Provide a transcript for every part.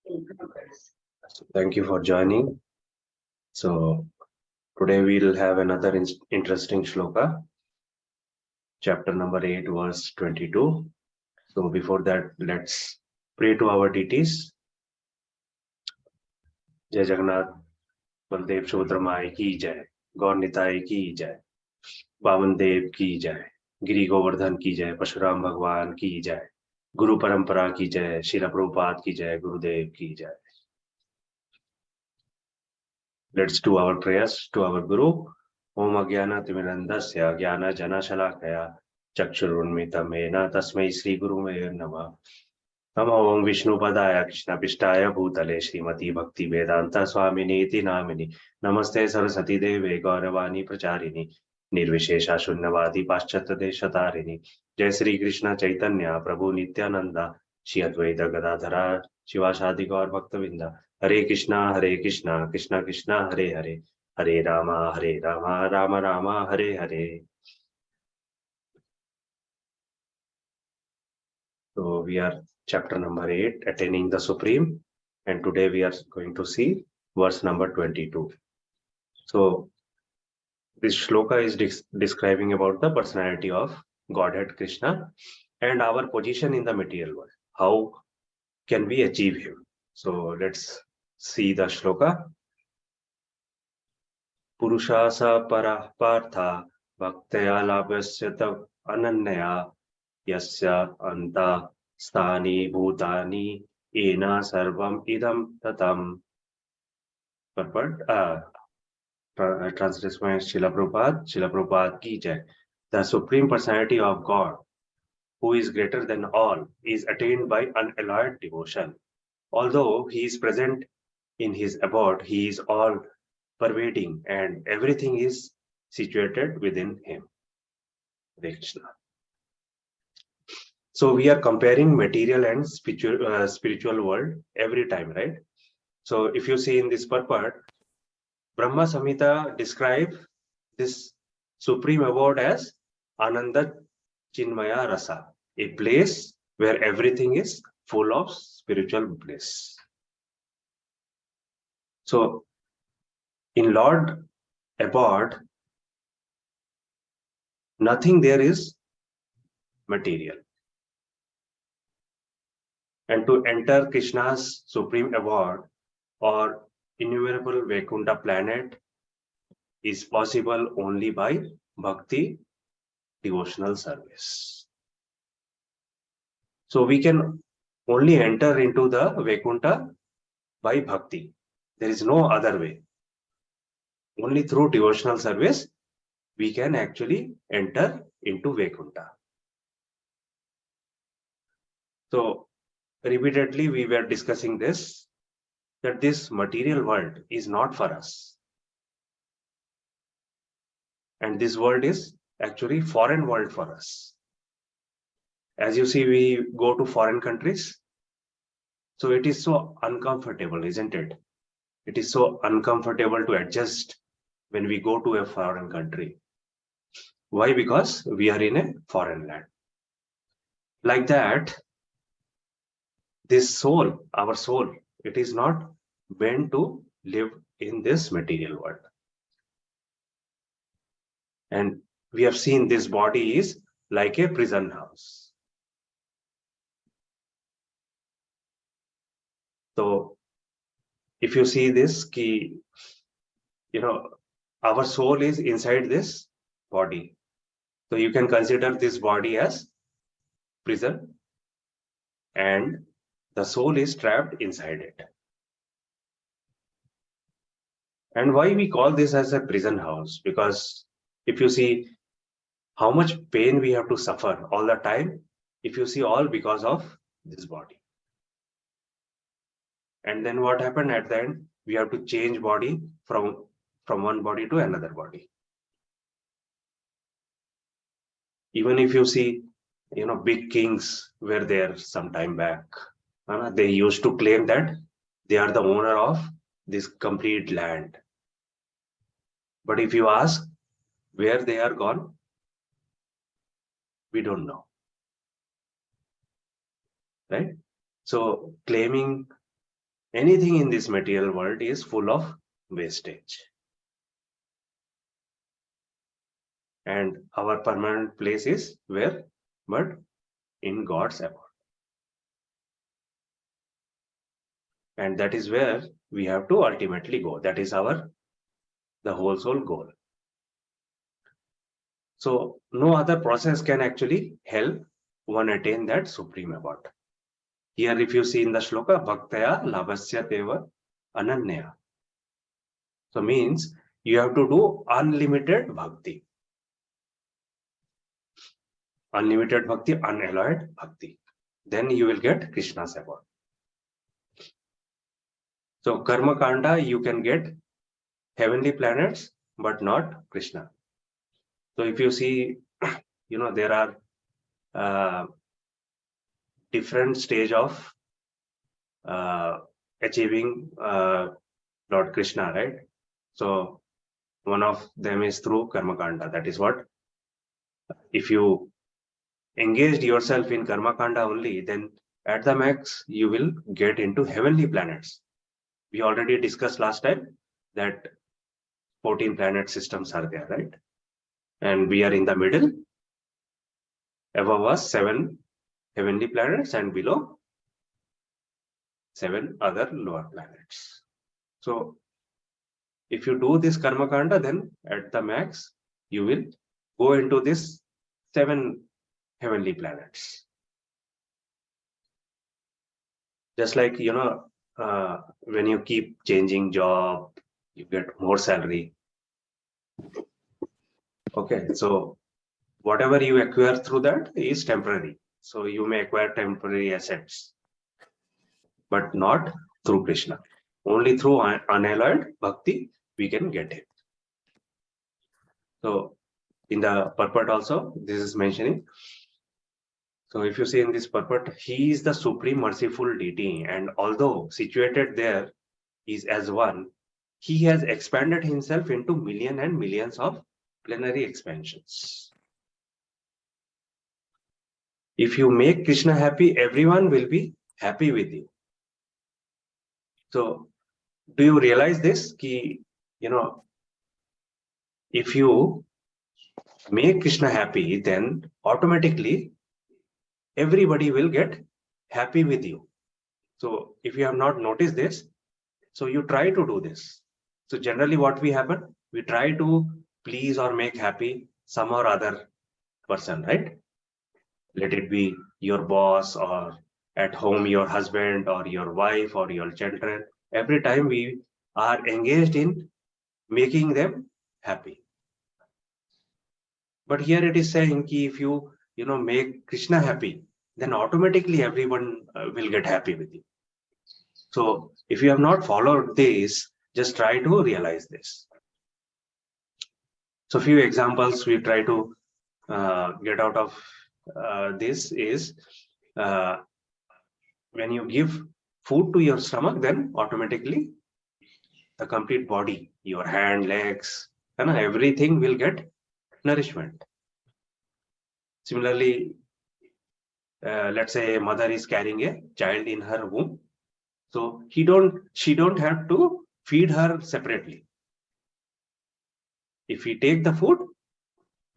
So thank you for joining. So today we'll have another interesting shloka, chapter number 8, verse 22. So before that, let's pray to our deities. Jai Jagannath, Baldev Subhadra Mai ki jai, Gaur Nitai ki jai, Pavan Dev ki jai, Giri Govardhan ki jai, Pashuram Bhagwan ki jai, Guru Parampara ki jai, Srila Prabhupada ki jai, Gurudev ki jai. Let's do our prayers to our Guru. Om Agyana Timirandasya Agyana Jana Shalakaya Chakshurunmitam Mena Tasmai Sri Guru Me Namah. Namo Om Vishnu Padaya Krishna Pishtaya Bhutale Srimati Bhakti Vedanta Swamini Iti Namini Namaste Saraswati Deve Gauravani Pracharini Nirvishesha Shunyavadi Paschatya Deshatarini Jai Sri Krishna Chaitanya Prabhu Nityananda Shri Advaita Gadadhara Shivasadi Gaur Bhaktavinda Hare Krishna Krishna Krishna Hare Hare Hare Rama Rama Rama Hare Hare. So we are chapter number 8, Attaining the Supreme, and today we are going to see verse number 22. So this shloka is describing about the personality of Godhead Krishna and our position in the material world. How can we achieve him? So let's see the shloka. Purushasa parah partha bhaktaya labhyasya ananyaya yasya anta sthani bhutani ena sarvam idam tatam. Purport, translation by Srila Prabhupada ki jai. The Supreme Personality of God, who is greater than all, is attained by unalloyed devotion. Although he is present in his abode, he is all pervading and everything is situated within him. Hare Krishna. So we are comparing material and spiritual world every time, right? So if you see in this purport, Brahma Samhita describe this supreme abode as Ananda Chinmaya Rasa, a place where everything is full of spiritual bliss. So in Lord abode, nothing there is material. And to enter Krishna's supreme abode or innumerable Vaikuntha planet is possible only by bhakti, devotional service. So we can only enter into the Vaikuntha by bhakti. There is no other way. Only through devotional service we can actually enter into Vaikuntha. So repeatedly we were discussing this, that this material world is not for us. And this world is actually foreign world for us. As you see, we go to foreign countries. So it is so uncomfortable, isn't it? It is so uncomfortable to adjust when we go to a foreign country. Why? Because we are in a foreign land. Like that, this soul, our soul, it is not meant to live in this material world. And we have seen this body is like a prison house. So if you see this key, our soul is inside this body. So you can consider this body as prison and the soul is trapped inside it. And why we call this as a prison house? Because if you see how much pain we have to suffer all the time, if you see all because of this body. And then what happened at the end? We have to change body from one body to another body. Even if you see, big kings were there some time back. They used to claim that they are the owner of this complete land. But if you ask where they are gone, we don't know. Right? So claiming anything in this material world is full of wastage. And our permanent place is where? But in God's abode. And that is where we have to ultimately go. That is the whole soul goal. So no other process can actually help one attain that supreme abode. Here, if you see in the shloka, bhaktaya labhasya teva ananya. So means you have to do unlimited bhakti. Unlimited bhakti, unalloyed bhakti. Then you will get Krishna's abode. So karma kanda, you can get heavenly planets, but not Krishna. So if you see, there are different stage of achieving Lord Krishna, right? So one of them is through karma kanda. That is what, if you engaged yourself in karma kanda only, then at the max you will get into heavenly planets. We already discussed last time that 14 planet systems are there, right? And we are in the middle. Above us 7 heavenly planets, and below 7 other lower planets. So if you do this karma kanda, then at the max you will go into this 7 heavenly planets. Just like, when you keep changing job, you get more salary. Okay, so whatever you acquire through that is temporary. So you may acquire temporary assets, but not through Krishna. Only through unalloyed bhakti we can get it. So in the purport also, this is mentioning. So if you see in this purport, he is the supreme merciful deity, and although situated there is as one, he has expanded himself into millions and millions of plenary expansions. If you make Krishna happy, everyone will be happy with you. So do you realize this? If you make Krishna happy, then automatically everybody will get happy with you. So if you have not noticed this, so you try to do this. So generally what we happen, we try to please or make happy some or other person, right? Let it be your boss, or at home your husband or your wife or your children. Every time we are engaged in making them happy. But here it is saying ki if you make Krishna happy, then automatically everyone will get happy with you. So if you have not followed this, just try to realize this. So few examples we try to get out of this is, when you give food to your stomach, then automatically the complete body, your hand, legs, and everything will get nourishment. Similarly, let's say a mother is carrying a child in her womb, so she don't have to feed her separately. If we take the food,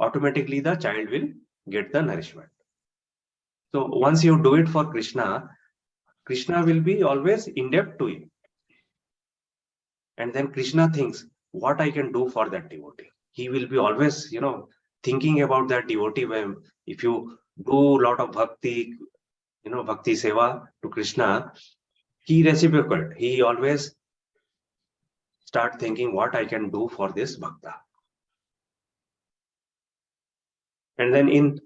automatically the child will get the nourishment. So once you do it for Krishna, Krishna will be always indebted to you. And then Krishna thinks, what I can do for that devotee. He will be always, thinking about that devotee. When if you do a lot of bhakti, bhakti seva to Krishna, he reciprocate. He always start thinking what I can do for this bhakta. And then in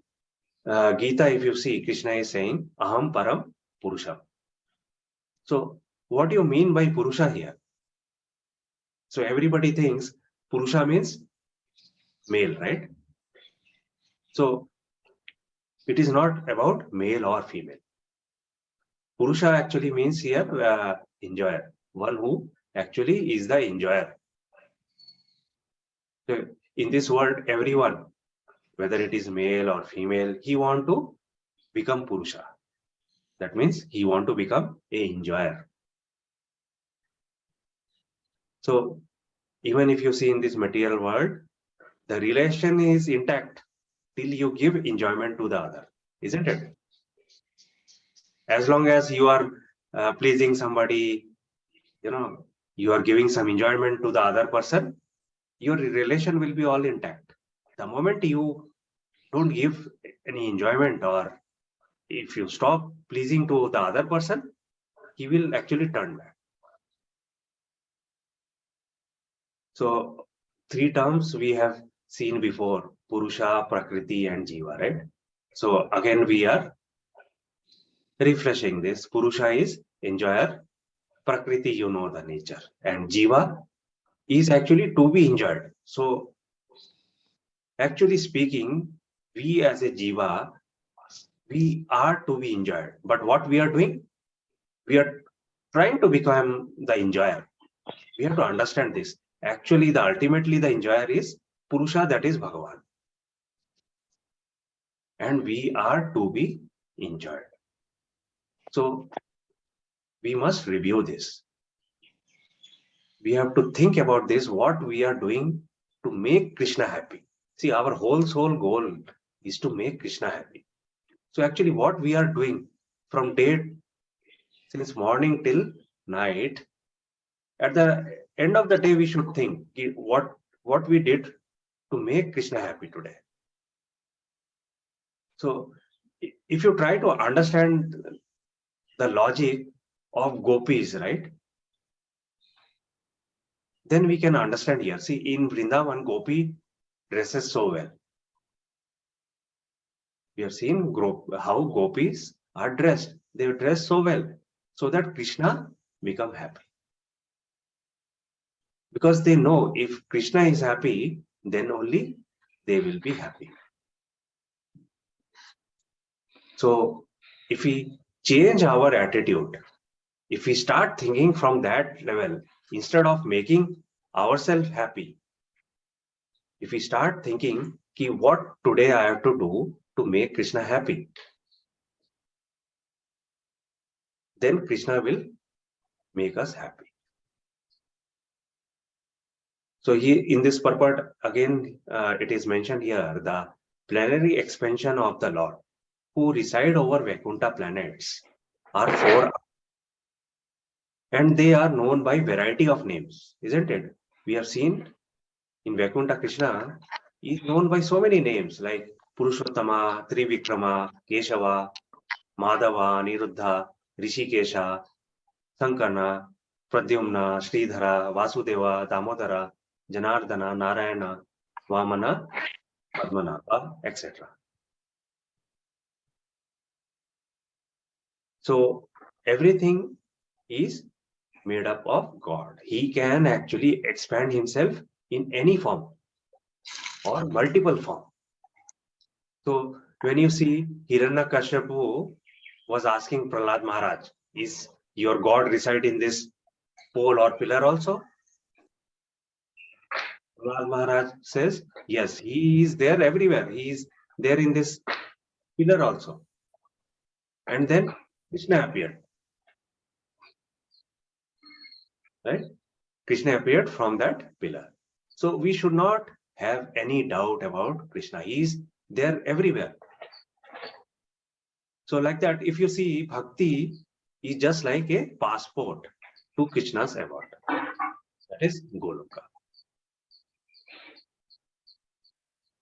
Gita, if you see, Krishna is saying, Aham Param Purusha. So what do you mean by Purusha here? So everybody thinks Purusha means male, right? So it is not about male or female. Purusha actually means here enjoyer, one who actually is the enjoyer. So in this world, everyone, whether it is male or female, he want to become Purusha. That means he want to become a enjoyer. So even if you see in this material world, the relation is intact till you give enjoyment to the other, isn't it? As long as you are pleasing somebody, you are giving some enjoyment to the other person, your relation will be all intact. The moment you don't give any enjoyment, or if you stop pleasing to the other person, he will actually turn back. So three terms we have seen before: Purusha, Prakriti, and Jiva, right? So again, we are refreshing this. Purusha is enjoyer, Prakriti, you know the nature, and Jiva is actually to be enjoyed. So actually speaking, we as a Jiva, we are to be enjoyed. But what we are doing? We are trying to become the enjoyer. We have to understand this. Actually, ultimately the enjoyer is Purusha, that is Bhagavan. And we are to be enjoyed. So we must review this. We have to think about this, what we are doing to make Krishna happy. See, our whole soul goal is to make Krishna happy. So actually what we are doing from day, since morning till night, at the end of the day, we should think what we did to make Krishna happy today. So if you try to understand the logic of gopis, right, then we can understand here. See, in Vrindavan, gopi dresses so well. We have seen how gopis are dressed. They dress so well so that Krishna become happy. Because they know if Krishna is happy, then only they will be happy. So if we change our attitude, if we start thinking from that level, instead of making ourselves happy, if we start thinking, ki, what today I have to do to make Krishna happy, then Krishna will make us happy. So in this purport, again, it is mentioned here, the plenary expansion of the Lord, who reside over Vaikuntha planets, are four, and they are known by variety of names, isn't it? We have seen in Vaikuntha, Krishna is known by so many names like Purushottama, Trivikrama, Keshava, Madhava, Niruddha, Rishikesha, Sankana, Pradyumna, Sridhara, Vasudeva, Damodara, Janardana, Narayana, Vamana, Padmanabha, etc. So everything is made up of God. He can actually expand himself in any form or multiple form. So when you see Hiranyakashipu was asking Prahlad Maharaj, is your God reside in this pole or pillar also? Prahlad Maharaj says, yes, he is there everywhere. He is there in this pillar also. And then Krishna appeared. Right? Krishna appeared from that pillar. So we should not have any doubt about Krishna. He is there everywhere. So like that, if you see, bhakti is just like a passport to Krishna's abode. That is Goloka.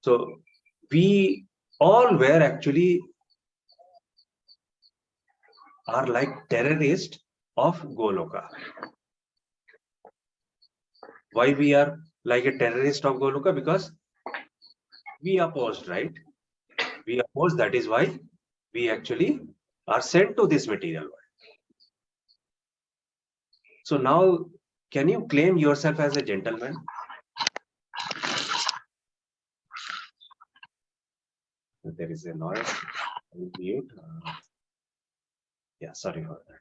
So we all were actually are like terrorists of Goloka. Why we are like a terrorist of Goloka? Because we opposed, right? We oppose. That is why we actually are sent to this material world. So now, can you claim yourself as a gentleman? There is a noise. Mute. Yeah, sorry for that.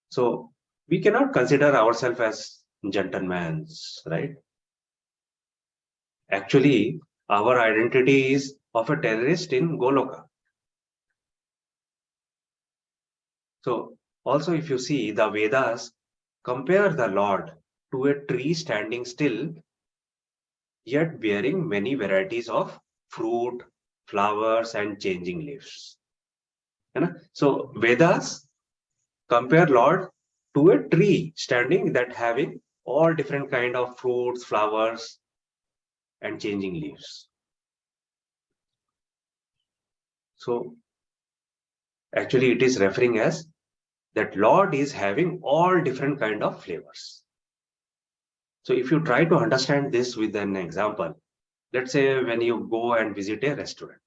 So we cannot consider ourselves as gentlemen, right? Actually, our identity is of a terrorist in Goloka. So also, if you see, the Vedas compare the Lord to a tree standing still, yet bearing many varieties of fruit, flowers, and changing leaves. So Vedas compare Lord to a tree standing that having all different kind of fruits, flowers, and changing leaves. So actually it is referring as that Lord is having all different kind of flavors. So if you try to understand this with an example, let's say when you go and visit a restaurant.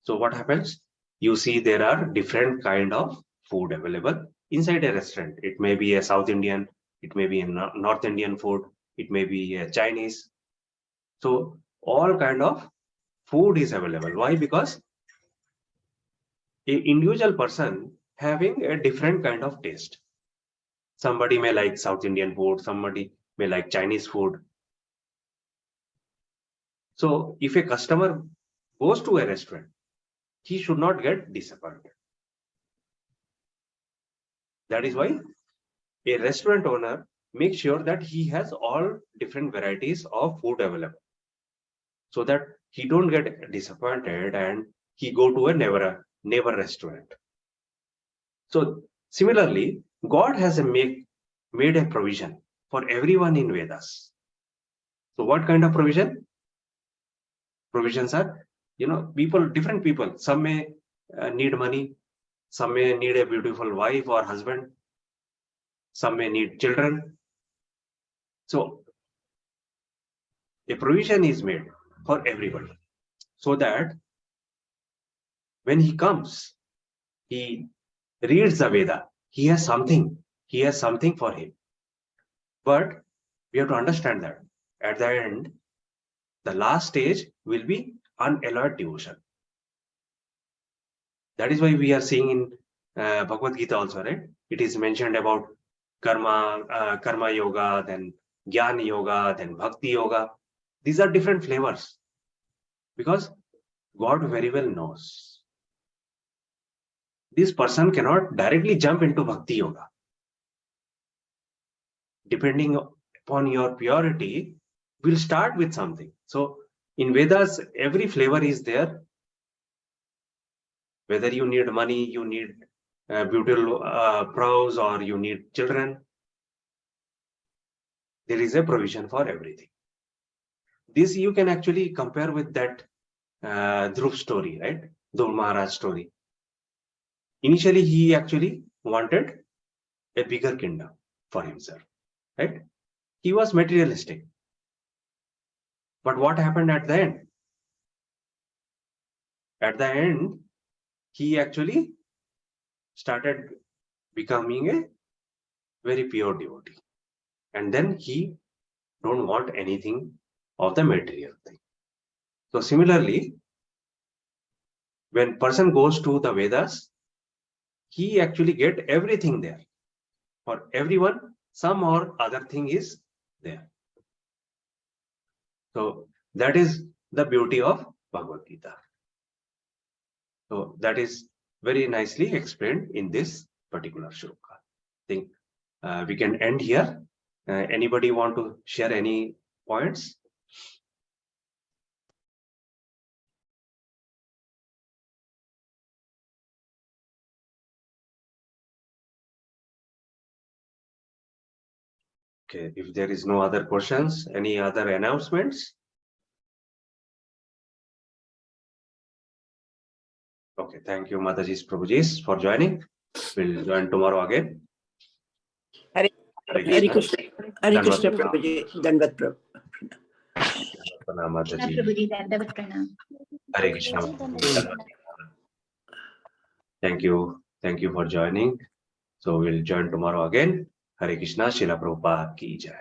So what happens? You see there are different kind of food available inside a restaurant. It may be a South Indian, it may be a North Indian food, it may be a Chinese. So all kind of food is available. Why? Because an individual person having a different kind of taste. Somebody may like South Indian food, somebody may like Chinese food. So if a customer goes to a restaurant, he should not get disappointed. That is why a restaurant owner makes sure that he has all different varieties of food available, so that he don't get disappointed and he go to a neighbor restaurant. So similarly, God has made a provision for everyone in Vedas. So what kind of provision? Provisions are, different people. Some may need money, some may need a beautiful wife or husband, some may need children. So a provision is made for everybody, so that when he comes, he reads the Veda, he has something for him. But we have to understand that at the end, the last stage will be unalloyed devotion. That is why we are seeing in Bhagavad Gita also, right? It is mentioned about karma yoga, then jnana yoga, then bhakti yoga. These are different flavors, because God very well knows this person cannot directly jump into bhakti yoga. Depending upon your purity, will start with something. So in Vedas, every flavor is there. Whether you need money, you need beautiful prose, or you need children, there is a provision for everything. This you can actually compare with that Dhruv story, right? Dhruv Maharaj story. Initially, he actually wanted a bigger kingdom for himself, right? He was materialistic. But what happened at the end? At the end, he actually started becoming a very pure devotee. And then he don't want anything of the material thing. So similarly, when person goes to the Vedas, he actually get everything there. For everyone, some or other thing is there. So that is the beauty of Bhagavad Gita. So that is very nicely explained in this particular shloka. I think we can end here. Anybody want to share any points? Okay, if there is no other questions, any other announcements? Okay, thank you, Mataji's Prabhuji's, for joining. We'll join tomorrow again. Hare Krishna. Hare Krishna, Prabhuji. Dandavat Prabhu. Mataji. Hare Krishna. Thank you. Thank you for joining. So we'll join tomorrow again. Hare Krishna. Srila Prabhupada ki jai.